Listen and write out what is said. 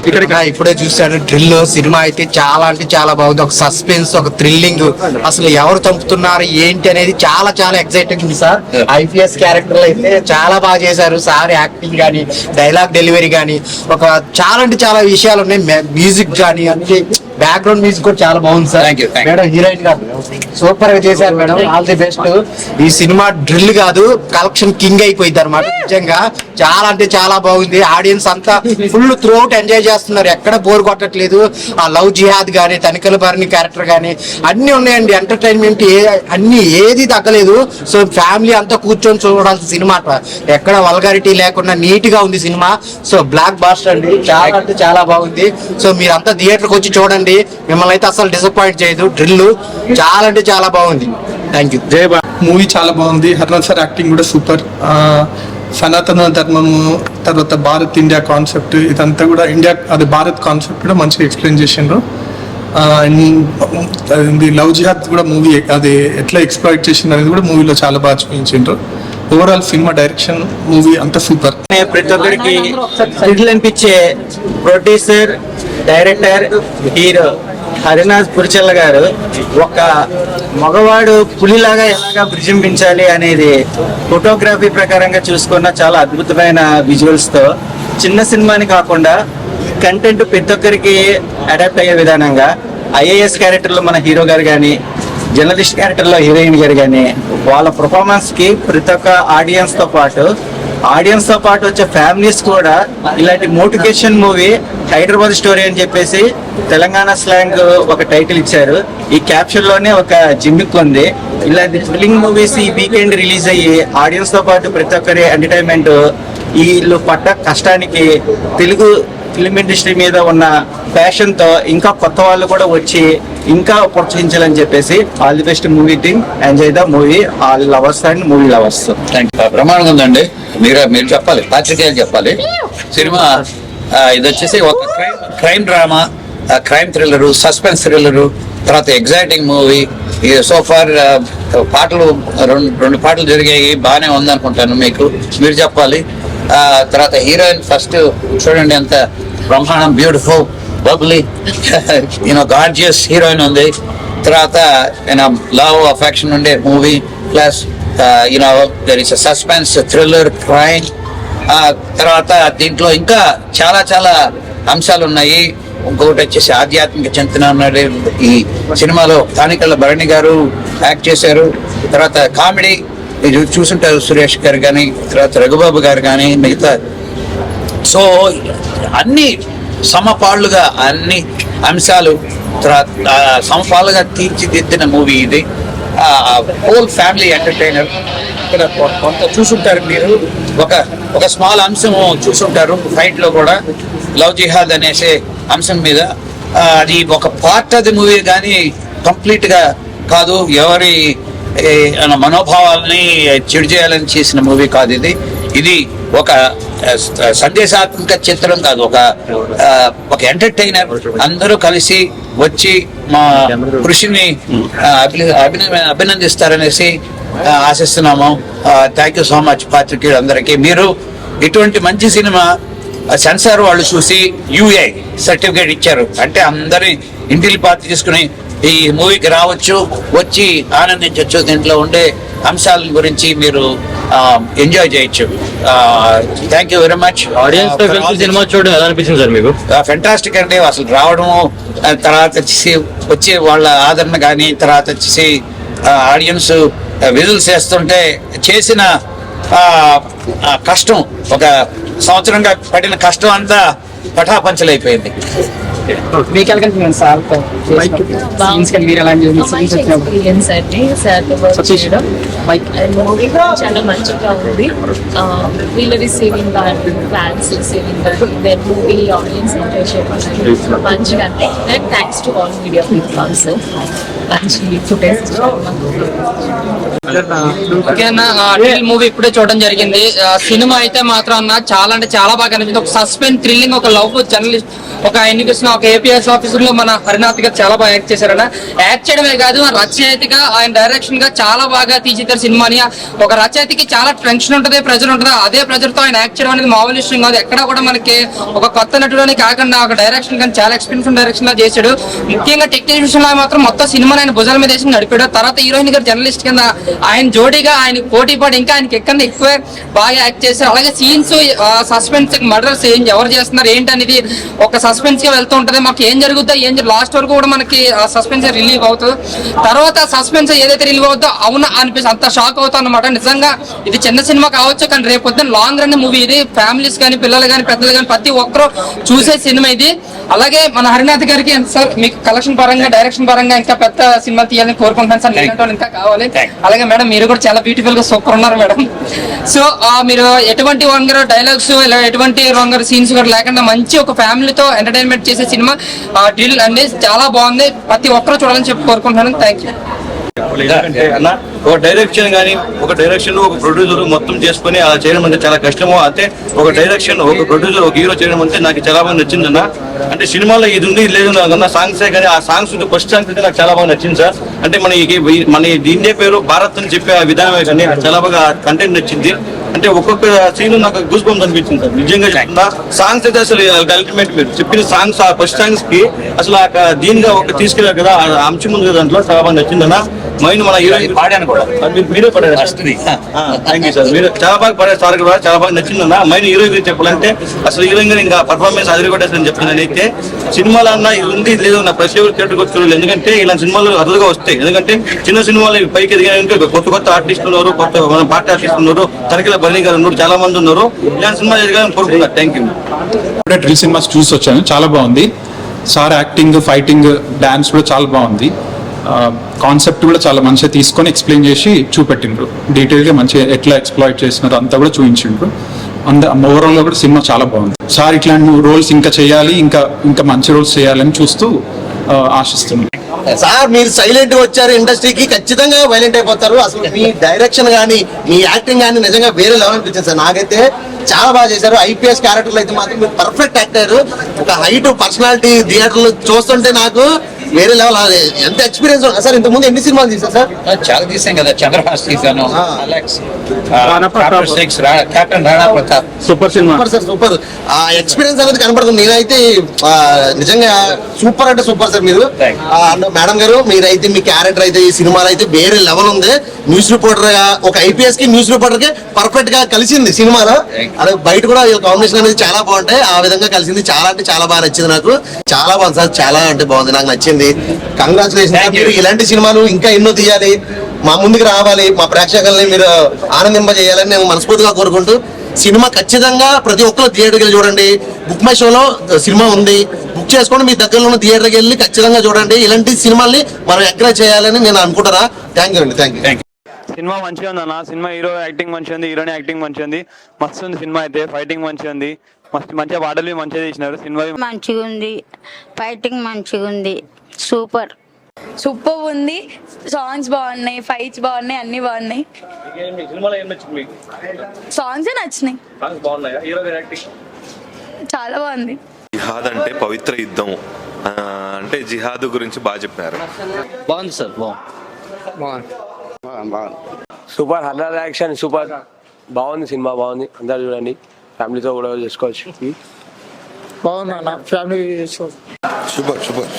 ఇక్కడ ఇప్పుడే చూసాను డ్రిల్ సినిమా అయితే చాలా అంటే చాలా బాగుంది. ఒక సస్పెన్స్, ఒక థ్రిల్లింగ్, అసలు ఎవరు చంపుతున్నారు ఏంటి అనేది చాలా చాలా ఎక్సైటింగ్ ఉంది సార్. ఐపీఎస్ క్యారెక్టర్లు అయితే చాలా బాగా చేశారు సార్. యాక్టింగ్ కానీ, డైలాగ్ డెలివరీ కానీ, ఒక చాలా అంటే చాలా విషయాలు ఉన్నాయి. మ్యూజిక్ కానీ అన్ని, బ్యాక్గ్రౌండ్ మ్యూజిక్ కూడా చాలా బాగుంది సార్. మేడం హీరోయిన్ గారు సూపర్ గా చేశారు మేడం, ఆల్ ది బెస్ట్. ఈ సినిమా డ్రిల్ కాదు, కలెక్షన్ కింగ్ అయిపోయింది అనమాట. నిజంగా చాలా అంటే చాలా బాగుంది. ఆడియన్స్ అంతా ఫుల్ త్రూ అవుట్ ఎంజాయ్ చేస్తున్నారు, ఎక్కడ బోర్ కొట్టట్లేదు. ఆ లవ్ జిహాద్ గానీ, తనిఖీల భరణి క్యారెక్టర్ గానీ అన్ని ఉన్నాయండి. ఎంటర్టైన్మెంట్ అన్ని ఏది తగ్గలేదు. సో ఫ్యామిలీ అంతా కూర్చొని చూడాల్సిన సినిమా, ఎక్కడ వల్గారిటీ లేకుండా నీట్ గా ఉంది సినిమా. సో బ్లాక్ బాస్టర్ అండి, చాలా అంటే చాలా బాగుంది. సో మీరంతా థియేటర్కి వచ్చి చూడండి, మిమ్మల్ని అయితే అసలు డిసప్పాయింట్ చేయదు. డ్రిల్ చాలా అంటే చాలా బాగుంది. Thank you. జై బా. మూవీ చాలా బాగుంది. హర్నాథ్ సార్ యాక్టింగ్ కూడా సూపర్. సనాతన ధర్మము, తర్వాత భారత్ ఇండియా కాన్సెప్ట్, ఇదంతా కూడా ఇండియా అది భారత్ కాన్సెప్ట్ కూడా మంచిగా ఎక్స్ప్లెయిన్ చేసిండ్రు. లవ్ జిహాద్ కూడా మూవీ అది ఎట్లా ఎక్స్ప్లాయిట్ చేసింది అనేది కూడా మూవీలో చాలా బాగా చూపించిండ్రు. ఓవరాల్ సినిమా డైరెక్షన్, మూవీ అంతా సూపర్. ప్రతి ఒక్కరికి థ్రిల్ అనిపించే ప్రొడ్యూసర్, డైరెక్టర్, హీరో హరినాథ్ పురిచెల్ల గారు ఒక మగవాడు పులిలాగా ఎలాగా విజృంభించాలి అనేది ఫోటోగ్రఫీ ప్రకారంగా చూసుకున్న చాలా అద్భుతమైన విజువల్స్ తో చిన్న సినిమాని కాకుండా కంటెంట్ ప్రతి ఒక్కరికి అడాప్ట్ అయ్యే విధానంగా ఐఏఎస్ క్యారెక్టర్లో మన హీరో గారు కానీ, జర్నలిస్ట్ క్యారెక్టర్లో హీరోయిన్ గారు కానీ వాళ్ళ పర్ఫార్మెన్స్ కి ప్రతి ఒక్క ఆడియన్స్ తో పాటు వచ్చే ఫ్యామిలీస్ కూడా ఇలాంటి మోటివేషన్ మూవీ హైదరాబాద్ స్టోరీ అని చెప్పేసి తెలంగాణ స్లాంగ్ ఒక టైటిల్ ఇచ్చారు. ఈ క్యాప్షన్ లోనే ఒక జిమ్మిక్ ఉంది. ఇలాంటి థ్రిల్లింగ్ మూవీస్ ఈ వీకెండ్ రిలీజ్ అయ్యి ఆడియన్స్ తో పాటు ప్రతి ఒక్కరి ఎంటర్టైన్మెంట్, వీళ్ళు పడ్డ కష్టానికి తెలుగు ఫిల్మ్ ఇండస్ట్రీ మీద ఉన్న ప్యాషన్ తో ఇంకా కొత్త వాళ్ళు కూడా వచ్చి ఇంకా ప్రోత్సహించాలని చెప్పేసి all the best movie team, enjoy the movie, all lovers and movie lovers. ప్రమాణం ఉందండి. మీరు చెప్పాలి, పాత్రికేయులు చెప్పాలి. సినిమా ఇది వచ్చేసి ఒక crime drama, crime thriller, suspense thriller, తర్వాత ఎగ్జైటింగ్ మూవీ. సో ఫార్ పాటలు రెండు పాటలు జరిగాయి, బాగానే ఉందనుకుంటాను. మీరు చెప్పాలి. తర్వాత హీరోయిన్ ఫస్ట్ చూడండి, ఎంత బ్రహ్మాండం, బ్యూటిఫుల్, బబ్లీ, గార్జియస్ హీరోయిన్ ఉంది. తర్వాత లవ్ అఫెక్షన్ ఉండే movie, plus there is suspense, thriller, crime. తర్వాత దీంట్లో ఇంకా చాలా చాలా అంశాలు ఉన్నాయి. ఇంకొకటి వచ్చేసి ఆధ్యాత్మిక చింతన ఉన్నది ఈ సినిమాలో. తానికళ్ళ భరణి గారు యాక్ట్ చేశారు. తర్వాత కామెడీ మీరు చూసుంటారు, సురేష్ గారు కానీ, తర్వాత రఘుబాబు గారు కానీ, మిగతా. సో అన్ని సమపాళ్ళుగా అన్ని అంశాలు సమపాళ్ళుగా తీర్చిదిద్దిన మూవీ ఇది. Whole family entertainer. ఇక్కడ కొంత చూసుంటారు మీరు, ఒక స్మాల్ అంశం చూసుంటారు ఫైట్ లో కూడా, లవ్ జిహాద్ అనేసే అంశం మీద. అది ఒక పార్ట్ ఆఫ్ ది మూవీ కానీ కంప్లీట్ గా కాదు. ఎవరి మనోభావాలని చెడు చేయాలని చేసిన మూవీ కాదు ఇది ఒక సందేశాత్మక చిత్రం కాదు, ఒక ఎంటర్టైనర్. అందరూ కలిసి వచ్చి మా కృషిని అభినందిస్తారనేసి ఆశిస్తున్నాము. థ్యాంక్ యూ సో మచ్ పాత్రికేయులు అందరికీ. మీరు ఇటువంటి మంచి సినిమా సెన్సార్ వాళ్ళు చూసి యూఏ సర్టిఫికేట్ ఇచ్చారు అంటే అందరి ఇంటిని పాత్ర తీసుకుని ఈ మూవీకి రావచ్చు, వచ్చి ఆనందించవచ్చు. దీంట్లో ఉండే అంశాల గురించి మీరు ఎంజాయ్ చేయొచ్చు. Thank you very much. Audience cinema చూడడం ఎలా అనిపించింది సార్ మీకు? ఫెంటాస్టిక్ అండి. అసలు రావడము, తర్వాత వచ్చే వాళ్ళ ఆదరణ కానీ, తర్వాత వచ్చేసి ఆడియన్స్ విజిల్స్ చేస్తుంటే చేసిన కష్టం, ఒక సంవత్సరంగా పడిన కష్టం అంతా పటాపంచలైపోయింది. మీకు ఎక్స్పీరియన్స్ అండి సార్తో వర్క్ చేయడం. మూవీ చాలా మంచిగా ఉంది. వీళ్ళ రిసీవింగ్ కానీ, ఫ్యాన్స్ రిసీవింగ్ కానీ, దెన్ మూవీ ఆడియన్స్ ఎంజాయ్ చేయడం మంచిగా అంటే. And thanks to all media people also. మంచి ఫుటేజ్ మూవీ ఇప్పుడే చూడడం జరిగింది. సినిమా అయితే మాత్రం చాలా అంటే చాలా బాగా అనిపించింది. ఒక సస్పెన్స్, థ్రిల్లింగ్, ఒక లవ్, ఒక ఎన్నికృష్ణ ఒక ఏపీఎస్ ఆఫీసర్ లో మన హరినాథ్ గారు చాలా బాగా యాక్ట్ చేశారన్న. యాక్ట్ చేయడమే కాదు రచయితగా ఆయన డైరెక్షన్ గా చాలా బాగా తీర్చిదిద్దారు సినిమాని. ఒక రచయితకి చాలా టెన్షన్ ఉంటుంది, ప్రెజర్ ఉంటుంది. అదే ప్రెజర్ తో ఆయన యాక్ట్ చేయడం అనేది మామూలు విషయం కాదు. ఎక్కడ కూడా మనకి ఒక కొత్త నటుడని కాకుండా ఒక డైరెక్షన్ కానీ చాలా ఎక్స్పీరియన్స్ డైరెక్షన్ లా చేశాడు. ముఖ్యంగా టెక్నికల్ విషయంలో మాత్రం మొత్తం సినిమాని ఆయన భుజాల మీద వేసి నడిపాడు. తర్వాత హీరోయిన్ గారు జర్నలిస్ట్ కింద ఆయన జోడీగా ఆయన పోటీ పడి ఇంకా ఆయనకి ఎక్కడ ఎక్కువ బాగా యాక్ట్ చేశారు. అలాగే సీన్స్ సస్పెన్స్ మర్డర్స్ ఎవరు చేస్తున్నారు ఏంటి అనేది ఒక సస్పెన్స్ గా వెళ్తూ ఉంటది. మాకు ఏం జరుగుతుందో లాస్ట్ వరకు కూడా మనకి సస్పెన్స్ రిలీవ్ అవుతుంది. తర్వాత సస్పెన్స్ ఏదైతే రిలీవ్ అవుతుందో అవునా అనిపిస్తుంది, అంత షాక్ అవుతాం అన్నమాట. నిజంగా ఇది చిన్న సినిమా కావచ్చు కానీ రేపు పొద్దున్న లాంగ్ రన్ మూవీ ఇది. ఫ్యామిలీస్ కానీ పిల్లలు కానీ పెద్దలు కానీ ప్రతి ఒక్కరు చూసే సినిమా ఇది. అలాగే మన హరినాథ్ గారికి సార్ మీకు కలెక్షన్ పరంగా డైరెక్షన్ పరంగా ఇంకా పెద్ద సినిమా తీయాలని కోరుకుంటున్నాను సార్. మీరంటే ఇంకా కావాలి. అలాగే మేడం మీరు కూడా చాలా బ్యూటిఫుల్ గా సూపర్ ఉన్నారు మేడం. సో మీరు ఎటువంటి వంగర డైలాగ్స్ ఇలా ఎటువంటి వంగర సీన్స్ కూడా లేకుండా మంచి ఒక ఫ్యామిలీతో ఎంటర్టైన్మెంట్ చేసే సినిమా డ్రిల్ అండి. చాలా బాగుంది, ప్రతి ఒక్కరు చూడాలని చెప్పి కోరుకుంటున్నాను. Thank you. ఎందుకంటే అన్న ఒక డైరెక్షన్ కానీ ఒక డైరెక్షన్ ఒక ప్రొడ్యూసర్ మొత్తం చేసుకుని అలా చేయడం అంటే చాలా కష్టము. అంటే ఒక డైరెక్షన్ ఒక ప్రొడ్యూసర్ ఒక హీరో చేయడం అంటే నాకు చాలా బాగా నచ్చింది అన్న. అంటే సినిమాలో ఇది ఉంది లేదు అన్న సాంగ్సే కానీ ఆ సాంగ్స్ ఫస్ట్ సాంగ్స్ అయితే నాకు చాలా బాగా నచ్చింది సార్. అంటే మన దీన్నే పేరు భారత్ అని చెప్పే విధానమే కానీ నాకు చాలా బాగా కంటెంట్ నచ్చింది. అంటే ఒక్కొక్క సీన్ నాకు గూస్ బంప్స్ అనిపించింది సార్. నిజంగా చెప్తున్నా సాంగ్స్ అయితే అసలు అల్టిమేట్ మీరు చెప్పిన సాంగ్స్ ఆ ఫస్ట్ సాంగ్స్ కి అసలు దీనిగా ఒక తీసుకెళ్ళారు కదా ఆ అంశం ఉంది కదా దాంట్లో చాలా బాగా నచ్చిందన్న. మైండ్ మన హీరోయిన్ పాడాను కూడా మీరే పడారు. థ్యాంక్ యూ సార్, మీరు చాలా బాగా పడారు సార్ కూడా చాలా బాగా నచ్చిందన్న. మైండ్ హీరోయిన్ గురించి చెప్పాలంటే అసలు హీరోయిన్ గారు ఇంకా పర్ఫార్మెన్స్ అదిరికొట్టేసని చెప్తున్నాను. అయితే సినిమాలో అన్న ఇది ఉంది లేదు నా ప్రతి ఒక్కరు థియేటర్కి వచ్చి ఎందుకంటే ఇలాంటి సినిమాలు అరుదుగా వస్తాయి. ఎందుకంటే చిన్న సినిమాలు పైకి ఎదిగాయంటే కొత్త ఆర్టిస్టులు ఉన్నారు, కొత్త పార్టీ ఆర్టిస్టులు ఉన్నారు, తనకిల బర్నీ గారు ఉన్నారు, చాలా మంది ఉన్నారు. ఇలాంటి సినిమా ఎదిగాలని కోరుకున్నారు. Thank you. డ్రిల్ సినిమాస్ చూసి వచ్చాను, చాలా బాగుంది. సార్ యాక్టింగ్ ఫైటింగ్ డాన్స్ కూడా చాలా బాగుంది. కాన్సెప్ట్ కూడా చాలా మంచిగా తీసుకొని ఎక్స్ప్లెయిన్ చేసి చూపెట్టిండ్రు. డీటెయిల్గా మంచిగా ఎట్లా ఎక్స్ప్లాయిట్ చేసినారు అంతా కూడా చూపించిండ్రు. ఓవరాల్గా కూడా సినిమా చాలా బాగుంది. సార్ ఇట్లాంటి రోల్స్ ఇంకా చేయాలి, ఇంకా మంచి రోల్స్ చేయాలని చూస్తూ ఆశిస్తున్నాను. సార్ మీరు సైలెంట్ గా వచ్చారు, ఇండస్ట్రీకి ఖచ్చితంగా వైలెంట్ అయిపోతారు. అసలు మీ డైరెక్షన్ కానీ మీ యాక్టింగ్ కానీ నిజంగా వేరే లెవెల్ అనిపించింది సార్. నాకైతే చాలా బాగా చేశారు. ఐపీఎస్ క్యారెక్టర్లు అయితే మాత్రం మీరు పర్ఫెక్ట్ యాక్టర్. ఒక హైట్ పర్సనాలిటీ థియేటర్లు చూస్తుంటే నాకు వేరే లెవెల్. ఎంత ఎక్స్పీరియన్స్ సార్. ఇంతకు ముందు ఎన్ని సినిమాలు తీసారు సార్? చాలా తీసాం కదా. చంద్రహాస్ తీసాను, captain Rana Pratap. Super sir, super. ఆ ఎక్స్పీరియన్స్ అనేది కనపడుతుంది. నేనైతే నిజంగా సూపర్ అంటే సూపర్ సార్. మీరు మేడం గారు మీరైతే మీ క్యారెక్టర్ అయితే ఈ సినిమాలో అయితే వేరే లెవెల్ ఉంది. న్యూస్ రిపోర్టర్ గా ఒక ఐపీఎస్ కి న్యూస్ రిపోర్టర్ కి పర్ఫెక్ట్ గా కలిసింది సినిమాలో. అదే బయట కూడా కాంబినేషన్ అనేది చాలా బాగుంటాయి. ఆ విధంగా కలిసింది. చాలా అంటే చాలా బాగా నచ్చింది నాకు. చాలా బాగుంది సార్, చాలా అంటే బాగుంది, నాకు నచ్చింది. కంగ్రాచులేషన్. మీరు ఇలాంటి సినిమాలు ఇంకా ఎన్నో తీయాలి, మా ముందుకు రావాలి, మా ప్రేక్షకుల్ని మీరు ఆనందింపజేయాలని నేను మనస్ఫూర్తిగా కోరుకుంటూ సినిమా ఖచ్చితంగా ప్రతి ఒక్కరు థియేటర్కి వెళ్ళి చూడండి. బుక్ మై షోలో సినిమా ఉంది, బుక్ చేసుకోండి. మీ దగ్గరలో ఉన్న థియేటర్కి వెళ్ళి ఖచ్చితంగా చూడండి. ఇలాంటి సినిమాల్ని మనం ఎంకరేజ్ చేయాలని నేను అనుకుంటారా. థ్యాంక్ యూ అండి. Thank you. సినిమా మంచిగా ఉంది అన్న. సినిమా హీరో యాక్టింగ్ మంచిగా ఉంది, హీరోయిన్ యాక్టింగ్ మంచిగా ఉంది. మస్తు ఉంది సినిమా అయితే. ఫైటింగ్ మంచిగా ఉంది, మంచిగా పాటలు మంచిగా చేసినారు. సినిమా మంచిగా ఉంది, ఫైటింగ్ మంచిగా ఉంది, సూపర్ ఉంది. సాంగ్స్ బాగున్నాయి, ఫైట్స్ బాగున్నాయి, అన్ని బాగున్నాయి. సినిమాలో ఏం నచ్చింది మీకు? సాంగ్స్ నచ్చినాయి, సాంగ్స్ బాగున్నాయా? హీరో యాక్టింగ్ చాలా బాగుంది. జిహాద్ అంటే పవిత్ర యుద్ధం అంటే జిహాద్ గురించి బాగా చెప్పినారు. బాగుంది సార్, బాగుంది. సూపర్ హర్రర్ యాక్షన్ సూపర్ బాగుంది. సినిమా బాగుంది, అందరు చూడండి. ఫ్యామిలీతో కూడా చేసుకోవచ్చు. బాగుంది అన్న, ఫ్యామిలీ సూపర్.